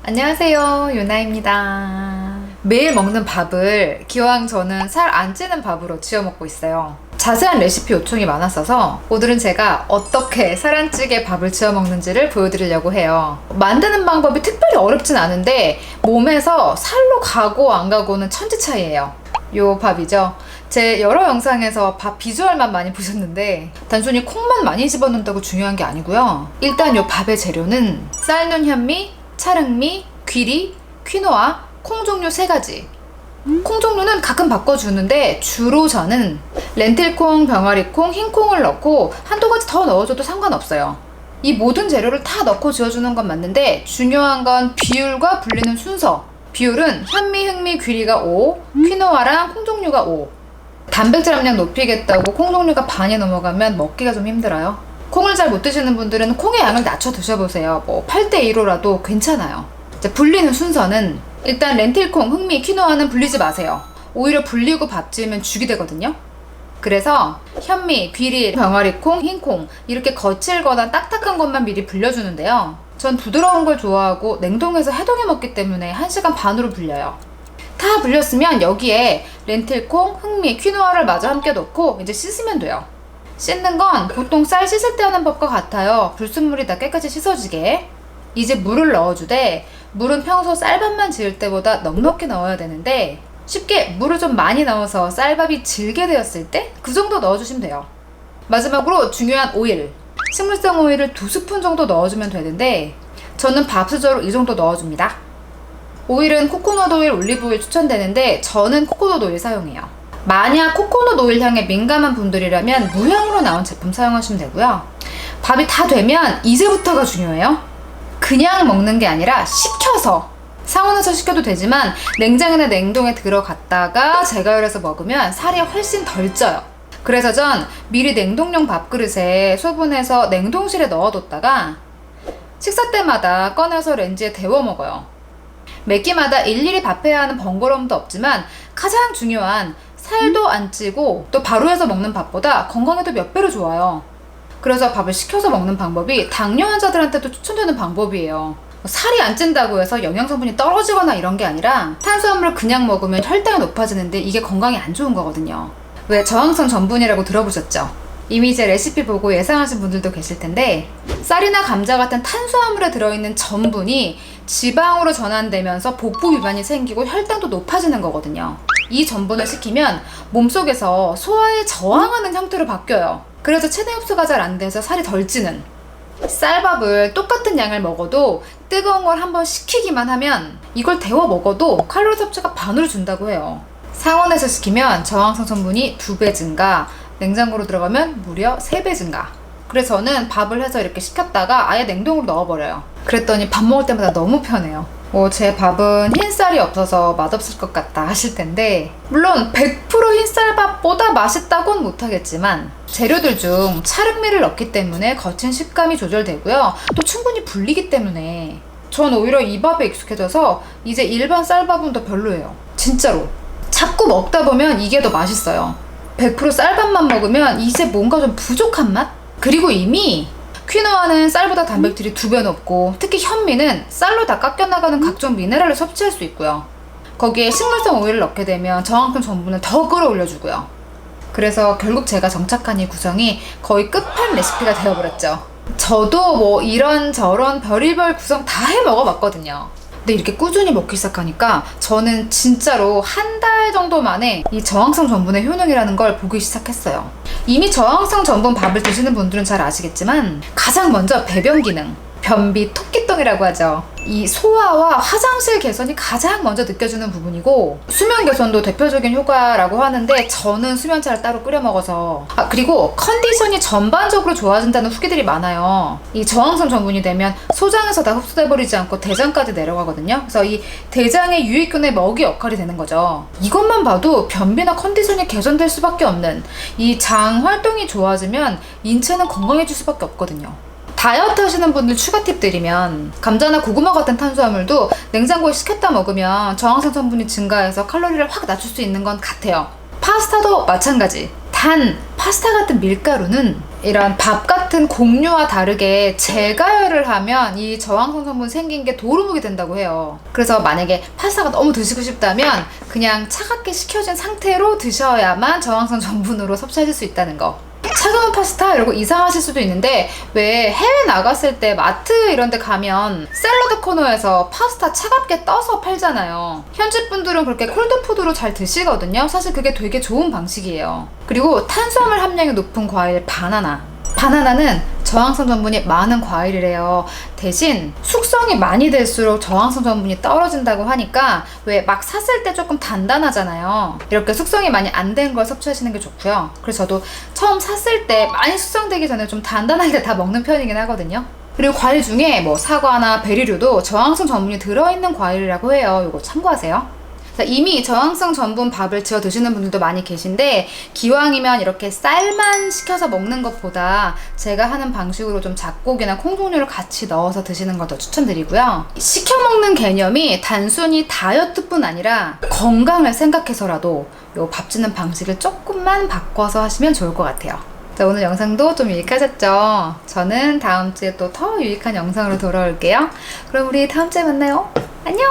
안녕하세요, 유나입니다. 매일 먹는 밥을 기왕 저는 살 안 찌는 밥으로 지어 먹고 있어요. 자세한 레시피 요청이 많았어서 오늘은 제가 어떻게 살 안 찌게 밥을 지어 먹는지를 보여드리려고 해요. 만드는 방법이 특별히 어렵진 않은데 몸에서 살로 가고 안 가고는 천지 차이예요. 요 밥이죠. 제 여러 영상에서 밥 비주얼만 많이 보셨는데 단순히 콩만 많이 집어넣는다고 중요한 게 아니고요. 일단 요 밥의 재료는 삶는 현미, 찰흑미, 귀리, 퀴노아, 콩 종류 3가지. 콩 종류는 가끔 바꿔주는데 주로 저는 렌틸콩, 병아리콩, 흰콩을 넣고 한두 가지 더 넣어줘도 상관없어요. 이 모든 재료를 다 넣고 지어주는 건 맞는데 중요한 건 비율과 불리는 순서. 비율은 현미, 흑미, 귀리가 5, 퀴노아랑 콩 종류가 5. 단백질 함량 높이겠다고 콩 종류가 반이 넘어가면 먹기가 좀 힘들어요. 콩을 잘 못 드시는 분들은 콩의 양을 낮춰 드셔보세요. 뭐 8대1호라도 괜찮아요. 이제 불리는 순서는 일단 렌틸콩, 흑미, 퀴노아는 불리지 마세요. 오히려 불리고 밥 지으면 죽이 되거든요. 그래서 현미, 귀리, 병아리콩, 흰콩 이렇게 거칠거나 딱딱한 것만 미리 불려주는데요. 전 부드러운 걸 좋아하고 냉동해서 해동해 먹기 때문에 1시간 반으로 불려요. 다 불렸으면 여기에 렌틸콩, 흑미, 퀴노아를 마저 함께 넣고 이제 씻으면 돼요. 씻는 건 보통 쌀 씻을 때 하는 법과 같아요. 불순물이 다 깨끗이 씻어지게. 이제 물을 넣어주되 물은 평소 쌀밥만 지을 때보다 넉넉히 넣어야 되는데 쉽게 물을 좀 많이 넣어서 쌀밥이 질게 되었을 때 그 정도 넣어주시면 돼요. 마지막으로 중요한 오일. 식물성 오일을 2스푼 정도 넣어주면 되는데 저는 밥수저로 이 정도 넣어줍니다. 오일은 코코넛 오일, 올리브 오일 추천되는데 저는 코코넛 오일 사용해요. 만약 코코넛 오일 향에 민감한 분들이라면 무향으로 나온 제품 사용하시면 되고요. 밥이 다 되면 이제부터가 중요해요. 그냥 먹는 게 아니라 식혀서. 상온에서 식혀도 되지만 냉장이나 냉동에 들어갔다가 재가열해서 먹으면 살이 훨씬 덜 쪄요. 그래서 전 미리 냉동용 밥그릇에 소분해서 냉동실에 넣어뒀다가 식사 때마다 꺼내서 렌지에 데워 먹어요. 매 끼마다 일일이 밥해야 하는 번거로움도 없지만 가장 중요한 살도 안 찌고 또 바로 해서 먹는 밥보다 건강에도 몇 배로 좋아요. 그래서 밥을 식혀서 먹는 방법이 당뇨 환자들한테도 추천되는 방법이에요. 살이 안 찐다고 해서 영양성분이 떨어지거나 이런 게 아니라 탄수화물을 그냥 먹으면 혈당이 높아지는데 이게 건강에 안 좋은 거거든요. 왜 저항성 전분이라고 들어보셨죠? 이미 제 레시피 보고 예상하신 분들도 계실 텐데 쌀이나 감자 같은 탄수화물에 들어있는 전분이 지방으로 전환되면서 복부 비만이 생기고 혈당도 높아지는 거거든요. 이 전분을 식히면 몸속에서 소화에 저항하는 형태로 바뀌어요. 그래서 체내 흡수가 잘 안 돼서 살이 덜 찌는. 쌀밥을 똑같은 양을 먹어도 뜨거운 걸 한번 식히기만 하면 이걸 데워 먹어도 칼로리 섭취가 반으로 준다고 해요. 상온에서 식히면 저항성 전분이 2배 증가, 냉장고로 들어가면 무려 3배 증가. 그래서 저는 밥을 해서 이렇게 식혔다가 아예 냉동으로 넣어버려요. 그랬더니 밥 먹을 때마다 너무 편해요. 제 밥은 흰쌀이 없어서 맛없을 것 같다 하실 텐데 물론 100% 흰쌀밥보다 맛있다고는 못하겠지만 재료들 중 찰흑미를 넣기 때문에 거친 식감이 조절되고요. 또 충분히 불리기 때문에 전 오히려 이 밥에 익숙해져서 이제 일반 쌀밥은 더 별로예요. 진짜로. 자꾸 먹다 보면 이게 더 맛있어요. 100% 쌀밥만 먹으면 이제 뭔가 좀 부족한 맛? 그리고 이미 퀴노아는 쌀보다 단백질이 2배 높고 특히 현미는 쌀로 다 깎여나가는 각종 미네랄을 섭취할 수 있고요. 거기에 식물성 오일을 넣게 되면 저항성 전분을 더 끌어올려주고요. 그래서 결국 제가 정착한 이 구성이 거의 끝판 레시피가 되어버렸죠. 저도 뭐 이런저런 별의별 구성 다 해 먹어봤거든요. 근데 이렇게 꾸준히 먹기 시작하니까 저는 진짜로 한 달 정도 만에 이 저항성 전분의 효능이라는 걸 보기 시작했어요. 이미 저항성 전분 밥을 드시는 분들은 잘 아시겠지만 가장 먼저 배변 기능, 변비 토끼똥이라고 하죠. 이 소화와 화장실 개선이 가장 먼저 느껴지는 부분이고 수면 개선도 대표적인 효과라고 하는데 저는 수면차를 따로 끓여 먹어서 그리고 컨디션이 전반적으로 좋아진다는 후기들이 많아요. 이 저항성 전분이 되면 소장에서 다 흡수돼 버리지 않고 대장까지 내려가거든요. 그래서 이 대장의 유익균의 먹이 역할이 되는 거죠. 이것만 봐도 변비나 컨디션이 개선될 수밖에 없는 이 장 활동이 좋아지면 인체는 건강해질 수밖에 없거든요. 다이어트 하시는 분들 추가 팁 드리면 감자나 고구마 같은 탄수화물도 냉장고에 식혔다 먹으면 저항성 성분이 증가해서 칼로리를 확 낮출 수 있는 건 같아요. 파스타도 마찬가지. 단 파스타 같은 밀가루는 이런 밥 같은 곡류와 다르게 재가열을 하면 이 저항성 성분 생긴 게 도루묵이 된다고 해요. 그래서 만약에 파스타가 너무 드시고 싶다면 그냥 차갑게 식혀진 상태로 드셔야만 저항성 전분으로 섭취하실 수 있다는 거. 차가운 파스타 이러고 이상하실 수도 있는데 왜 해외 나갔을 때 마트 이런 데 가면 샐러드 코너에서 파스타 차갑게 떠서 팔잖아요. 현지 분들은 그렇게 콜드푸드로 잘 드시거든요. 사실 그게 되게 좋은 방식이에요. 그리고 탄수화물 함량이 높은 과일 바나나는 저항성 전분이 많은 과일이래요. 대신 숙성이 많이 될수록 저항성 전분이 떨어진다고 하니까 왜 막 샀을 때 조금 단단하잖아요. 이렇게 숙성이 많이 안 된 걸 섭취하시는 게 좋고요. 그래서 저도 처음 샀을 때 많이 숙성되기 전에 좀 단단할 때 다 먹는 편이긴 하거든요. 그리고 과일 중에 뭐 사과나 베리류도 저항성 전분이 들어있는 과일이라고 해요. 이거 참고하세요. 이미 저항성 전분 밥을 지어 드시는 분들도 많이 계신데 기왕이면 이렇게 쌀만 식혀서 먹는 것보다 제가 하는 방식으로 좀 잡곡이나 콩 종류를 같이 넣어서 드시는 걸 더 추천드리고요. 식혀 먹는 개념이 단순히 다이어트뿐 아니라 건강을 생각해서라도 요 밥 짓는 방식을 조금만 바꿔서 하시면 좋을 것 같아요. 자, 오늘 영상도 좀 유익하셨죠? 저는 다음 주에 또 더 유익한 영상으로 돌아올게요. 그럼 우리 다음 주에 만나요. 안녕!